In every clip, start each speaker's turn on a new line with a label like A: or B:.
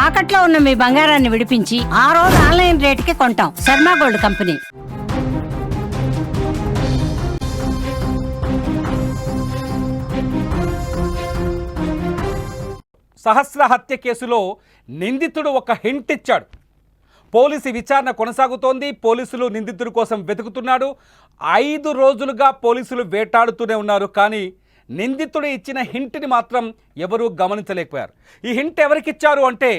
A: తాకట్లో ఉన్న మీ బంగారాన్ని విడిపించి ఆ రోజు ఆన్లైన్ రేటుకి కొంటాం. Sharma gold company.
B: సహస్ర హత్య కేసులో నిందితుడు ఒక హింట్ ఇచ్చాడు. పోలీసు విచారణ కొనసాగుతోంది. పోలీసులు నిందితుడి కోసం వెతుకుతున్నాడు. 5 రోజులుగా పోలీసులు వేటాడుతూనే ఉన్నారు. కానీ నిందితుడు ఇచ్చిన హింట్ని మాత్రం ఎవరూ గమనించలేకపోయారు. ఈ హింట్ ఎవరికి ఇచ్చారు అంటే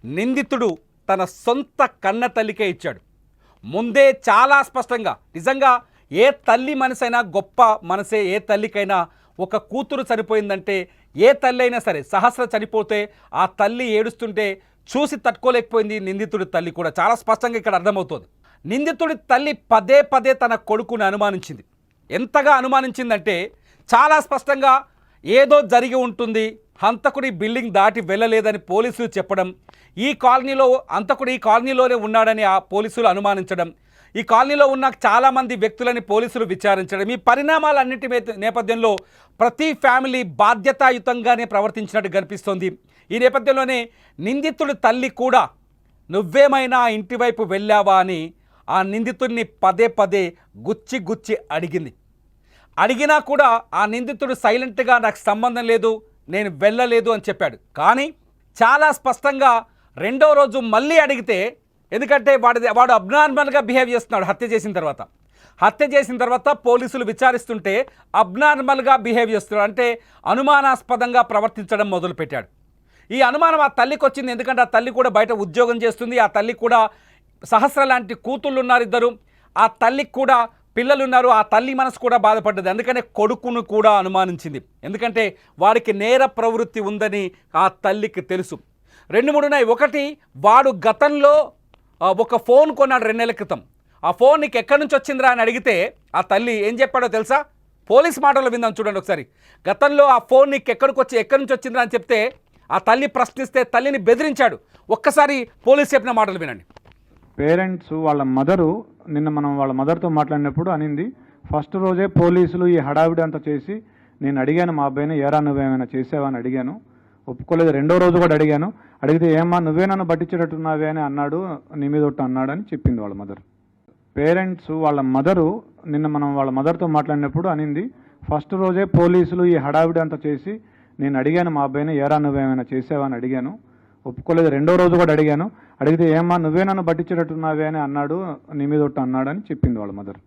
B: నిందితుడు తన సొంత కన్న తల్లికే ఇచ్చాడు. ముందే చాలా స్పష్టంగా, నిజంగా ఏ తల్లి మనసైనా గొప్ప మనసే. ఏ తల్లికైనా ఒక కూతురు చనిపోయిందంటే, ఏ తల్లి అయినా సరే, సహస్ర చనిపోతే ఆ తల్లి ఏడుస్తుంటే చూసి తట్టుకోలేకపోయింది నిందితుడి తల్లి కూడా. చాలా స్పష్టంగా ఇక్కడ అర్థమవుతుంది. నిందితుడి తల్లి పదే పదే తన కొడుకుని అనుమానించింది. ఎంతగా అనుమానించిందంటే చాలా స్పష్టంగా ఏదో జరిగి ఉంటుంది, హంతకుడి బిల్డింగ్ దాటి వెళ్ళలేదని పోలీసులు చెప్పడం, ఈ కాలనీలో హంతకుడు ఈ కాలనీలోనే ఉన్నాడని ఆ పోలీసులు అనుమానించడం, ఈ కాలనీలో ఉన్న చాలామంది వ్యక్తులని పోలీసులు విచారించడం, ఈ పరిణామాలన్నింటి నేపథ్యంలో ప్రతి ఫ్యామిలీ బాధ్యతాయుతంగానే ప్రవర్తించినట్టు కనిపిస్తోంది. ఈ నేపథ్యంలోనే నిందితుడి తల్లి కూడా నువ్వేమైనా ఇంటి వైపు వెళ్ళావా అని ఆ నిందితుడిని పదే పదే గుచ్చి అడిగింది. అడిగినా కూడా ఆ నిందితుడు సైలెంట్గా నాకు సంబంధం లేదు, నేను వెళ్ళలేదు అని చెప్పాడు. కానీ చాలా స్పష్టంగా రెండో రోజు మళ్ళీ అడిగితే, ఎందుకంటే వాడు అబ్నార్మల్గా బిహేవ్ చేస్తున్నాడు. హత్య చేసిన తర్వాత పోలీసులు విచారిస్తుంటే అబ్నార్మల్గా బిహేవ్ చేస్తున్నాడు, అంటే అనుమానాస్పదంగా ప్రవర్తించడం మొదలుపెట్టాడు. ఈ అనుమానం ఆ తల్లికి వచ్చింది. ఎందుకంటే ఆ తల్లి కూడా బయట ఉద్యోగం చేస్తుంది. ఆ తల్లికి కూడా సహస్ర లాంటి కూతుళ్ళు ఉన్నారు, 2. ఆ తల్లికి కూడా పిల్లలు ఉన్నారు. ఆ తల్లి మనసు కూడా బాధపడ్డది. అందుకనే కొడుకును కూడా అనుమానించింది. ఎందుకంటే వాడికి నేర ప్రవృత్తి ఉందని ఆ తల్లికి తెలుసు. 2-3 ఉన్నాయి. ఒకటి, వాడు గతంలో ఒక ఫోన్ కొన్నాడు 2 నెలల క్రితం. ఆ ఫోన్ నీకు ఎక్కడి నుంచి వచ్చిందిరా అని అడిగితే ఆ తల్లి ఏం చెప్పాడో తెలుసా? పోలీస్ మాటలు విందాం చూడండి ఒకసారి. గతంలో ఆ ఫోన్ నీకు ఎక్కడి నుంచి వచ్చిందిరా అని చెప్తే ఆ తల్లి ప్రశ్నిస్తే తల్లిని బెదిరించాడు. ఒక్కసారి పోలీస్ చెప్పిన మాటలు వినండి.
C: పేరెంట్స్ వాళ్ళ మదరు నిన్న మనం వాళ్ళ మదర్తో మాట్లాడినప్పుడు అనింది, ఫస్ట్ రోజే పోలీసులు ఈ హడావిడి అంతా చేసి నేను అడిగాను మా అబ్బాయిని, ఏరా నువ్వేమైనా చేసావా అని అడిగాను, ఒప్పుకోలేదు. రెండో రోజు కూడా అడిగితే ఏమ్మా నువ్వే నన్ను పట్టించేటట్టున్నావే అని అన్నాడు, నీ మీద ఒకటి అన్నాడు అని చెప్పింది వాళ్ళ మదర్. పేరెంట్స్ వాళ్ళ మదరు నిన్న మనం వాళ్ళ మదర్తో మాట్లాడినప్పుడు అనింది, ఫస్ట్ రోజే పోలీసులు ఈ హడావిడి అంతా చేసి నేను అడిగాను మా అబ్బాయిని, ఏరా నువ్వేమైనా చేసావా అని అడిగాను, ఒప్పుకోలేదు. రెండో రోజు కూడా అడిగితే ఏమ్మా నువ్వే నన్ను పట్టించేటట్టున్నావే అని అన్నాడు, నీ మీద ఒకటి అన్నాడు అని చెప్పింది వాళ్ళ మదర్.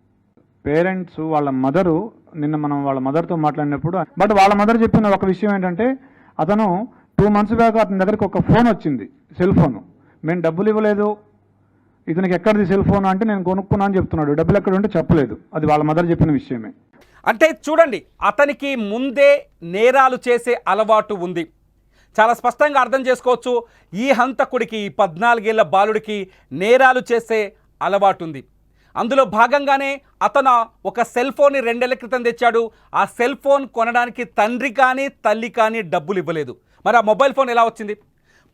C: పేరెంట్స్ వాళ్ళ మదరు నిన్న మనం వాళ్ళ మదర్తో మాట్లాడినప్పుడు, బట్ వాళ్ళ మదర్ చెప్పిన ఒక విషయం ఏంటంటే, అతను 2 months బ్యాక్ అతని దగ్గరికి ఒక ఫోన్ వచ్చింది, సెల్ ఫోను. మేము డబ్బులు ఇవ్వలేదు, ఇతనికి ఎక్కడిది సెల్ ఫోన్ అంటే నేను కొనుక్కున్నా అని చెప్తున్నాడు. డబ్బులు ఎక్కడ ఉంటే చెప్పలేదు. అది వాళ్ళ మదర్ చెప్పిన విషయమే.
B: అంటే చూడండి, అతనికి ముందే నేరాలు చేసే అలవాటు ఉంది. చాలా స్పష్టంగా అర్థం చేసుకోవచ్చు. ఈ హంతకుడికి, ఈ 14 ఏళ్ల బాలుడికి నేరాలు చేసే అలవాటు ఉంది. అందులో భాగంగానే అతను ఒక సెల్ ఫోన్ని 2 నెలల క్రితం తెచ్చాడు. ఆ సెల్ ఫోన్ కొనడానికి తండ్రి కానీ తల్లి కానీ డబ్బులు ఇవ్వలేదు. మరి ఆ మొబైల్ ఫోన్ ఎలా వచ్చింది?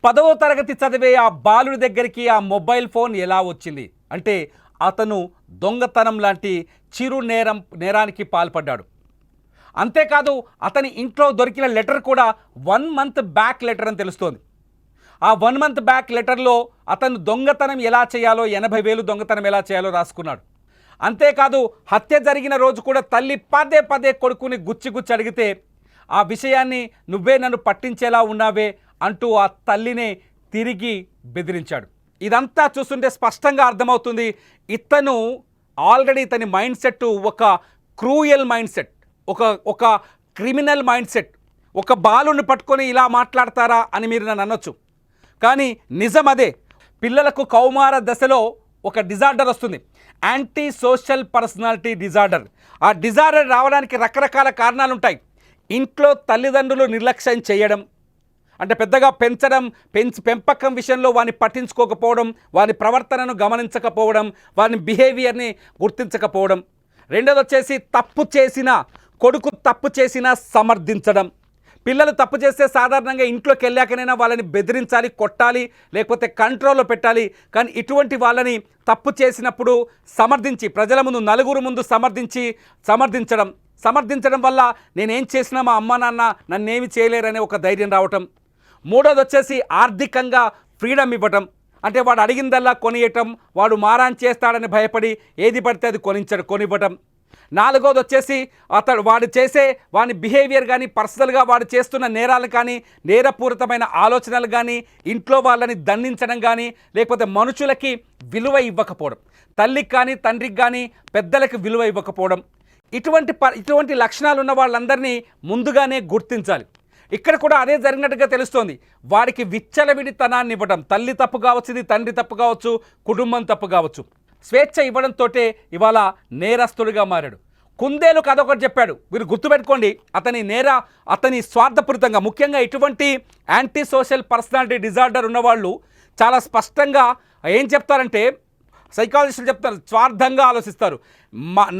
B: 10వ తరగతి చదివే ఆ బాలుడి దగ్గరికి ఆ మొబైల్ ఫోన్ ఎలా వచ్చింది అంటే అతను దొంగతనం లాంటి చిరు నేరానికి పాల్పడ్డాడు. అంతేకాదు, అతని ఇంట్లో దొరికిన లెటర్ కూడా 1 month బ్యాక్ లెటర్ అని తెలుస్తోంది. ఆ 1 month బ్యాక్ లెటర్లో అతను దొంగతనం ఎలా చేయాలో, 80,000 దొంగతనం ఎలా చేయాలో రాసుకున్నాడు. అంతేకాదు, హత్య జరిగిన రోజు కూడా తల్లి పదే కొడుకుని గుచ్చి అడిగితే ఆ విషయాన్ని నువ్వే నన్ను పట్టించేలా ఉన్నావే అంటూ ఆ తల్లినే తిరిగి బెదిరించాడు. ఇదంతా చూస్తుంటే స్పష్టంగా అర్థమవుతుంది, ఇతను ఆల్రెడీ ఇతని మైండ్ సెట్ ఒక క్రూయల్ మైండ్ సెట్, ఒక క్రిమినల్ మైండ్ సెట్. ఒక బాలుని పట్టుకొని ఇలా మాట్లాడతారా అని మీరు నన్ను అనొచ్చు, కానీ నిజం అదే. పిల్లలకు కౌమార దశలో ఒక డిజార్డర్ వస్తుంది, యాంటీ సోషల్ పర్సనాలిటీ డిజార్డర్. ఆ డిజార్డర్ రావడానికి రకరకాల కారణాలు ఉంటాయి. ఇంట్లో తల్లిదండ్రులు నిర్లక్ష్యం చేయడం, అంటే పెద్దగా పెంపకం విషయంలో వాని పట్టించుకోకపోవడం, వాని ప్రవర్తనను గమనించకపోవడం, వాని బిహేవియర్ని గుర్తించకపోవడం. రెండోది వచ్చేసి కొడుకు తప్పు చేసినా సమర్థించడం. పిల్లలు తప్పు చేస్తే సాధారణంగా ఇంట్లోకి వెళ్ళాకనైనా వాళ్ళని బెదిరించాలి, కొట్టాలి, లేకపోతే కంట్రోల్లో పెట్టాలి. కానీ ఇటువంటి వాళ్ళని తప్పు చేసినప్పుడు సమర్థించి, ప్రజల ముందు, నలుగురు ముందు సమర్థించడం వల్ల నేనేం చేసినా మా అమ్మ నాన్న నన్నేమి చేయలేరనే ఒక ధైర్యం రావటం. మూడోది వచ్చేసి ఆర్థికంగా ఫ్రీడమ్ ఇవ్వటం, అంటే వాడు అడిగిందల్లా కొనియటం, వాడు మారాన్ చేస్తాడని భయపడి ఏది పడితే అది కొనివ్వటం. నాలుగోది వచ్చేసి వాడి బిహేవియర్ కానీ, పర్సనల్గా వాడు చేస్తున్న నేరాలు కానీ, నేరపూరితమైన ఆలోచనలు కానీ, ఇంట్లో వాళ్ళని దండించడం కానీ, లేకపోతే మనుషులకి విలువ ఇవ్వకపోవడం, తల్లికి కానీ తండ్రికి కానీ పెద్దలకు విలువ ఇవ్వకపోవడం, ఇటువంటి లక్షణాలు ఉన్న వాళ్ళందరినీ ముందుగానే గుర్తించాలి. ఇక్కడ కూడా అదే జరిగినట్టుగా తెలుస్తోంది. వాడికి విచ్చలవిడితనాన్ని ఇవ్వడం, తల్లి తప్పు కావచ్చు, ఇది తండ్రి తప్పు కావచ్చు, కుటుంబం తప్పు కావచ్చు, స్వేచ్ఛ ఇవ్వడంతో ఇవాళ నేరస్తుడిగా మారాడు. కుందేలు కథ ఒకటి చెప్పాడు, మీరు గుర్తుపెట్టుకోండి. అతని స్వార్థపూరితంగా, ముఖ్యంగా ఇటువంటి యాంటీ సోషల్ పర్సనాలిటీ డిజార్డర్ ఉన్నవాళ్ళు చాలా స్పష్టంగా ఏం చెప్తారంటే, సైకాలజిస్టులు చెప్తారు, స్వార్థంగా ఆలోచిస్తారు.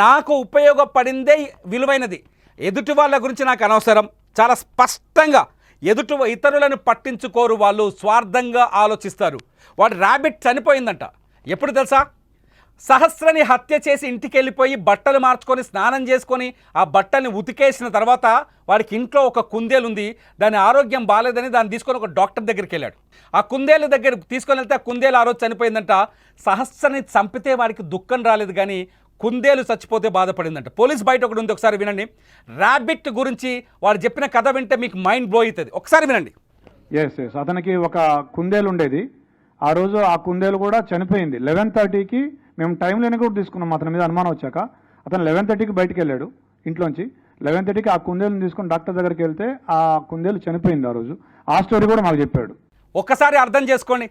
B: నాకు ఉపయోగపడిందే విలువైనది, ఎదుటి వాళ్ళ గురించి నాకు అనవసరం. చాలా స్పష్టంగా ఇతరులను పట్టించుకోరు, వాళ్ళు స్వార్థంగా ఆలోచిస్తారు. వాడి ర్యాబిట్ చనిపోయిందంట. ఎప్పుడు తెలుసా? సహస్రని హత్య చేసి ఇంటికి వెళ్ళిపోయి బట్టలు మార్చుకొని స్నానం చేసుకొని ఆ బట్టల్ని ఉతికేసిన తర్వాత వాడికి ఇంట్లో ఒక కుందేలు ఉంది, దాని ఆరోగ్యం బాగాలేదని దాన్ని తీసుకొని ఒక డాక్టర్ దగ్గరికి వెళ్ళాడు. ఆ కుందేలు దగ్గర తీసుకొని వెళ్తే ఆ కుందేలు ఆ రోజు చనిపోయిందంట. సహస్రని చంపితే వాడికి దుఃఖం రాలేదు, కానీ కుందేలు చచ్చిపోతే బాధపడిందంట. పోలీస్ బయట ఒకటి ఉంది, ఒకసారి వినండి. ర్యాబిట్ గురించి వాడు చెప్పిన కథ వింటే మీకు మైండ్ బ్లో అవుతుంది, ఒకసారి వినండి.
C: ఎస్ అతనికి ఒక కుందేలు ఉండేది. ఆ రోజు ఆ కుందేలు కూడా చనిపోయింది. 11:30కి మేము టైం లేని కూడా తీసుకున్నాం. అతని మీద అనుమానం వచ్చాక అతను 11:30కి బయటికి వెళ్ళాడు ఇంట్లోంచి. 11:30కి ఆ కుందేలుని తీసుకొని డాక్టర్ దగ్గరికి వెళ్తే ఆ కుందేలు చనిపోయింది ఆ రోజు. ఆ స్టోరీ కూడా మాకు చెప్పాడు.
B: ఒక్కసారి అర్థం చేసుకోండి,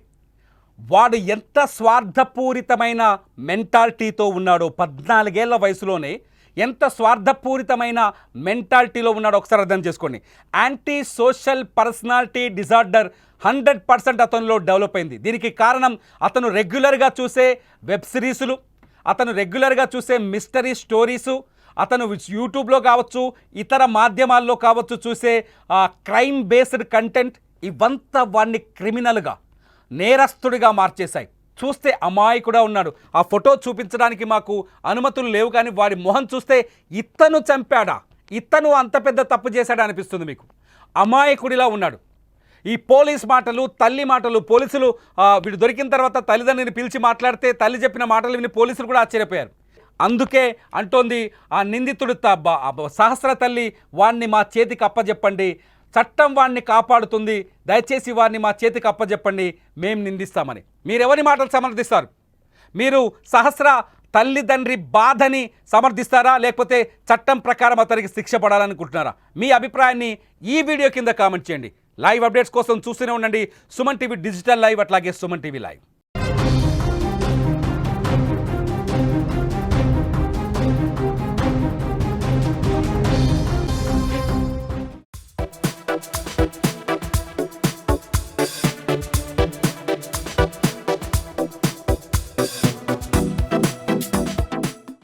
B: వాడు ఎంత స్వార్థపూరితమైన మెంటాలిటీతో ఉన్నాడో. 14 ఏళ్ల వయసులోనే ఎంత స్వార్థపూరితమైన మెంటాలిటీలో ఉన్నాడో ఒకసారి అర్థం చేసుకోండి. యాంటీ సోషల్ పర్సనాలిటీ డిజార్డర్ 100% అతనిలో డెవలప్ అయింది. దీనికి కారణం అతను రెగ్యులర్గా చూసే వెబ్ సిరీసులు, అతను రెగ్యులర్గా చూసే మిస్టరీ స్టోరీసు, అతను యూట్యూబ్లో కావచ్చు, ఇతర మాధ్యమాల్లో కావచ్చు చూసే క్రైమ్ బేస్డ్ కంటెంట్, ఇవంతా వాడిని క్రిమినల్గా, నేరస్తుడిగా మార్చేశాయి. చూస్తే అమాయకుడా ఉన్నాడు. ఆ ఫోటో చూపించడానికి మాకు అనుమతులు లేవు, కానీ వాడి మొహం చూస్తే ఇతను చంపాడా, ఇతను అంత పెద్ద తప్పు చేశాడా అనిపిస్తుంది మీకు. అమాయకుడిలా ఉన్నాడు. ఈ పోలీస్ మాటలు, తల్లి మాటలు, పోలీసులు వీడు దొరికిన తర్వాత తల్లిదండ్రుని పిలిచి మాట్లాడితే తల్లి చెప్పిన మాటలు విని పోలీసులు కూడా ఆశ్చర్యపోయారు. అందుకే అంటోంది ఆ నిందితుడు సహస్ర తల్లి, వాణ్ణి మా చేతికి అప్పజెప్పండి, చట్టం వాడిని కాపాడుతుంది, దయచేసి వారిని మా చేతికి అప్పజెప్పండి, మేము నిందిస్తామని. మీరెవరి మాటలు సమర్థిస్తారు? మీరు సహస్ర తల్లిదండ్రి బాధని సమర్థిస్తారా, లేకపోతే చట్టం ప్రకారం అతనికి శిక్ష పడాలనుకుంటున్నారా? మీ అభిప్రాయాన్ని ఈ వీడియో కింద కామెంట్ చేయండి. లైవ్ అప్డేట్స్ కోసం చూస్తూనే ఉండండి సుమన్ టీవీ డిజిటల్ లైవ్, అట్లాగే సుమన్ టీవీ లైవ్.